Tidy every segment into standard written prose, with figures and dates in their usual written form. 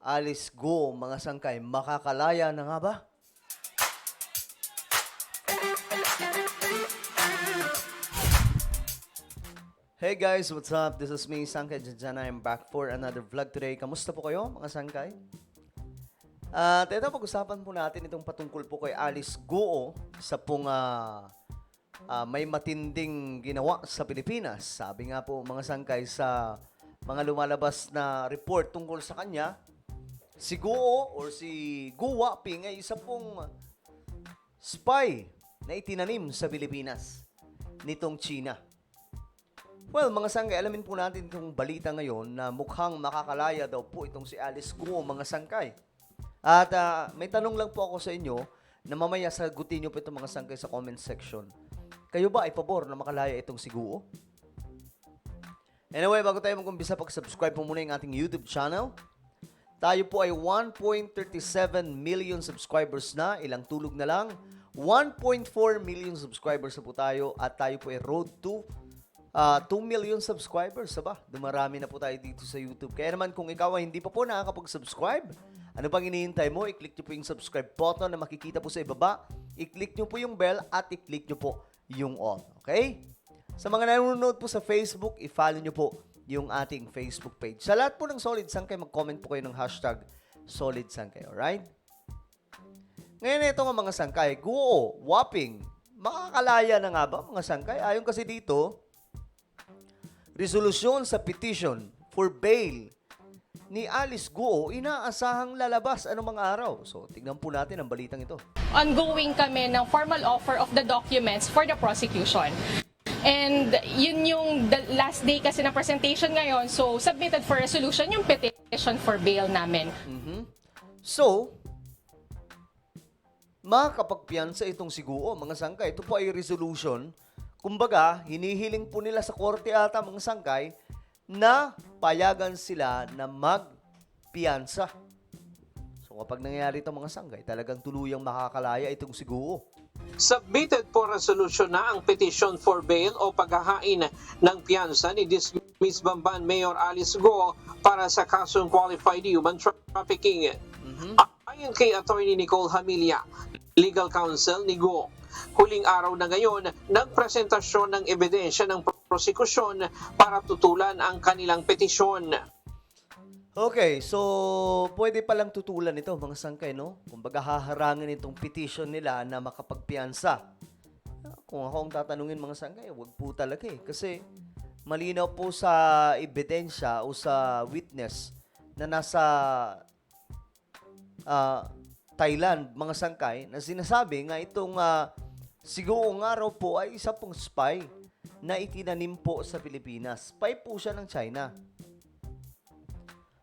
Alice Go, mga sangkay, makakalaya na nga ba? Hey guys, what's up? This is me, Sangkay Jajana. I'm back for another vlog today. Kamusta po kayo, mga sangkay? At ito, pag-usapan po natin itong patungkol po kay Alice Go sa pong may matinding ginawa sa Pilipinas. Sabi nga po, mga sangkay, sa mga lumalabas na report tungkol sa kanya, si Go or si Go Waping ay isa pong spy na itinanim sa Pilipinas nitong China. Well, mga sangkay, alamin po natin itong balita ngayon na mukhang makakalaya daw po itong si Alice Go, mga sangkay. At may tanong lang po ako sa inyo na mamaya sagutin nyo po itong mga sangkay sa comment section. Kayo ba ay pabor na makalaya itong si Go? Anyway, bago tayo mag-umpisa, pag-subscribe po muna yung ating YouTube channel. Tayo po ay 1.37 million subscribers na, ilang tulog na lang. 1.4 million subscribers na po tayo at tayo po ay road to 2 million subscribers, dumarami na po tayo dito sa YouTube. Kaya naman kung ikaw ay hindi pa po nakakapag-subscribe, ano bang hinihintay mo? I-click nyo po yung subscribe button na makikita po sa ibaba. I-click nyo po yung bell at i-click nyo po yung all. Okay? Sa mga nanonood po sa Facebook, i-follow nyo po yung ating Facebook page. Sa lahat po ng Solid Sangkay, mag-comment po kayo ng hashtag Solid Sangkay. Alright? Ngayon ito nga mga sangkay, Go Waping, makakalaya na nga ba mga sangkay? Ayon kasi dito, resolusyon sa petition for bail ni Alice Go inaasahang lalabas anong mga araw. So, tignan po natin ang balitang ito. Ongoing kami ng formal offer of the documents for the prosecution. And yun yung the last day kasi ng presentation ngayon. So, submitted for resolution yung petition for bail namin. So, makakapagpiyansa itong si Go, mga sangkay. Ito po ay resolution. Kumbaga, hinihiling po nila sa korte ata, mga sangkay, na payagan sila na magpiyansa. So kapag nangyayari itong mga sangkay, talagang tuluyang makakalaya itong si Go. Submitted for resolution na ang petition for bail o paghahain ng piyansa ni Dismiss Bamban Mayor Alice Go para sa kasong qualified human trafficking. Ayon kay Attorney Nicole Hamilla, legal counsel ni Go, huling araw na ngayon ng presentasyon ng ebidensya ng prosekusyon para tutulan ang kanilang petisyon. Okay, so pwede palang tutulan ito mga sangkay, no? Kumbaga haharangin itong petition nila na makapagpiyansa. Kung ako ang tatanungin mga sangkay, wag po talaga eh. Kasi malinaw po sa ebidensya o sa witness na nasa Thailand, mga sangkay, na sinasabi nga itong siguro nga raw po ay isa pong spy na itinanim po sa Pilipinas. Spy po siya ng China.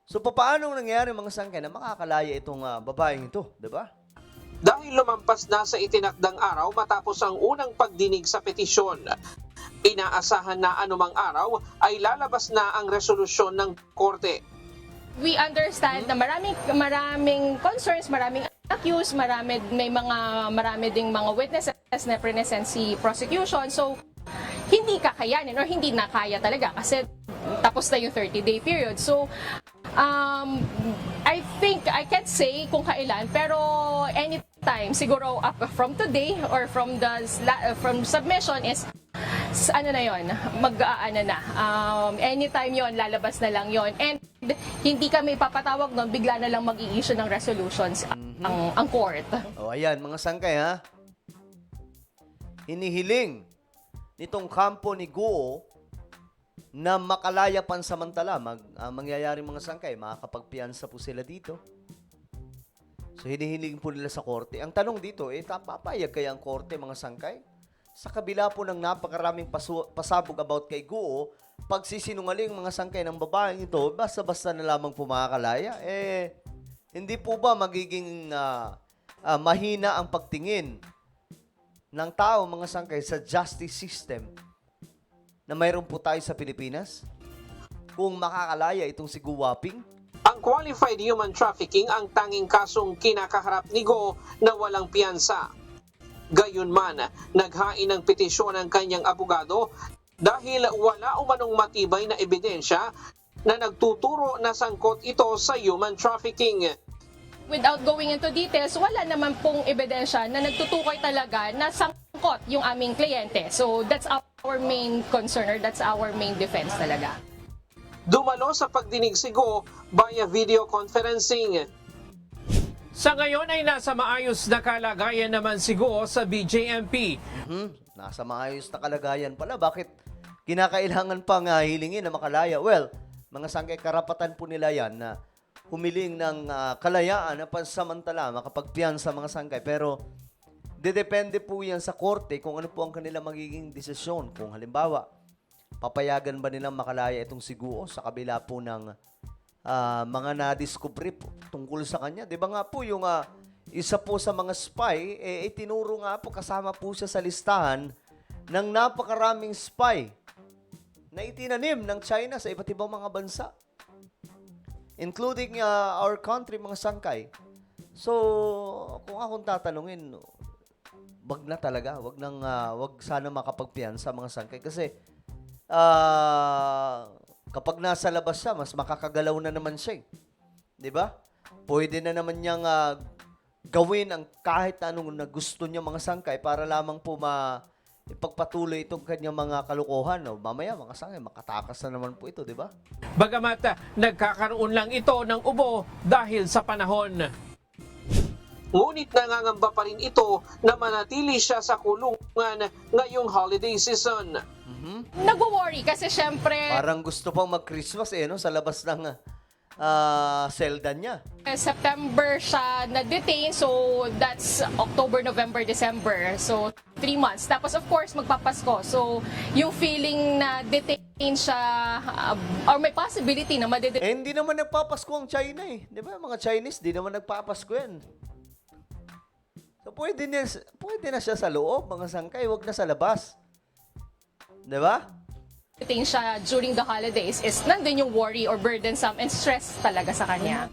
So, paano nangyari mga sangkay na makakalaya itong babaeng ito, diba? Dahil lumampas na sa itinakdang araw matapos ang unang pagdinig sa petisyon, inaasahan na anumang araw ay lalabas na ang resolusyon ng korte. We understand na maraming concerns, maraming accused, marami ding mga witnesses na present si prosecution. So, hindi kakayanin or hindi na kaya talaga kasi tapos na yung 30-day period. So, I think, I can't say kung kailan, pero anytime, siguro up from today or from submission is, ano na yun, anytime yon lalabas na lang yon. And hindi kami papatawag nun, bigla na lang mag-i-issue ng resolutions ang court. O, ayan, mga sangkay, ha? Hinihiling nitong kampo ni Go na makalaya pansamantala. Mangyayari mga sangkay, makakapagpiyansa po sila dito. So, hinihiling po nila sa korte. Ang tanong dito, papayag kaya ang korte, mga sangkay? Sa kabila po ng napakaraming pasabog about kay Go, pagsisinungaling mga sangkay ng babaeng ito, basta-basta na lamang po makakalaya, hindi po ba magiging mahina ang pagtingin ng tao, mga sangkay, sa justice system na mayroon po tayo sa Pilipinas? Kung makakalaya itong si Go Waping? Ang qualified human trafficking ang tanging kasong kinakaharap ni Go na walang piyansa. Gayunman, naghain ng petisyon ang kanyang abogado dahil wala umanong matibay na ebidensya na nagtuturo na sangkot ito sa human trafficking. Without going into details, wala naman pong ebidensya na nagtutukoy talaga na sangkot yung aming kliyente. So that's our main concern or that's our main defense talaga. Dumalo sa pagdinig si Go via video conferencing. Sa ngayon ay nasa maayos na kalagayan naman si Go sa BJMP. Nasa maayos na kalagayan pala. Bakit kinakailangan pang hilingin na makalaya? Well, mga sangkay, karapatan po nila yan na humiling ng kalayaan na pansamantala, makapagpiyansa mga sangkay. Pero, depende po yan sa korte kung ano po ang kanila magiging desisyon. Kung halimbawa, papayagan ba nilang makalaya itong si Guo sa kabila po ng mga nadiskubre po tungkol sa kanya? Di ba nga po yung isa po sa mga spy, itinuro nga po, kasama po siya sa listahan ng napakaraming spy na itinanim ng China sa iba't ibang mga bansa. Including our country, mga sangkay. So, kung akong tatanungin, wag na talaga. Wag sana makapagpiyansa mga sangkay. Kasi, kapag nasa labas siya, mas makakagalaw na naman siya. Di ba? Pwede na naman niyang gawin ang kahit anong na gusto niya mga sangkay para lamang po ipagpatuloy itong kanyang mga kalokohan. No? Mamaya, mga sangkay, makatakas na naman po ito, di ba? Bagamat nagkakaroon lang ito ng ubo dahil sa panahon. Ngunit nangangamba pa rin ito na manatili siya sa kulungan ngayong holiday season. Nag-worry kasi syempre Parang gusto pang mag-Christmas no? Sa labas ng selda niya. September siya na-detain, so that's October, November, December. So 3 months. Tapos of course magpapasko. So yung feeling na detain siya or may possibility na madetain Hindi naman nagpapasko ang China eh. Di ba? Mga Chinese, di naman nagpapasko yan. So pwede na siya sa loob, mga sangkay. Huwag na sa labas. Di ba? siya during the holidays is nandun yung worry or burdensome and stress talaga sa kanya.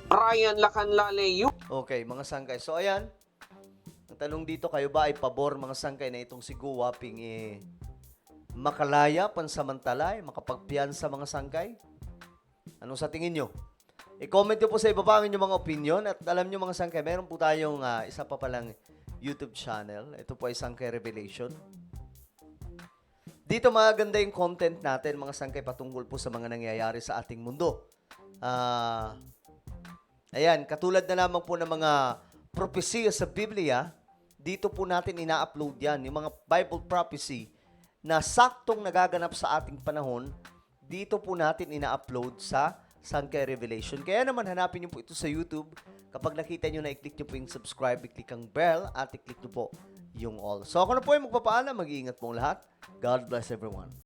Ryan Lacanlale, Okay, mga sangkay. So, ayan. Ang tanong dito, kayo ba ay pabor, mga sangkay, na itong si Go Waping makalaya, pansamantala, makapagpiyansa, mga sangkay? Anong sa tingin nyo? I-comment nyo po sa ibaba ang inyong mga opinion. At alam nyo, mga sangkay, meron po tayong isa pa palang YouTube channel. Ito po ay Sangkay Revelation. Dito maganda yung content natin, mga sangkay, patungkol po sa mga nangyayari sa ating mundo. Ayan, katulad na lamang po ng mga propesya sa Biblia, dito po natin ina-upload yan. Yung mga Bible prophecy na saktong nagaganap sa ating panahon, dito po natin ina-upload sa Sangkay Revelation. Kaya naman hanapin niyo po ito sa YouTube. Kapag nakita niyo na, i-click niyo po yung subscribe, i-click ang bell, at i-click niyo po yung all. So ako na po yung magpapaalam. Mag-iingat pong lahat. God bless everyone.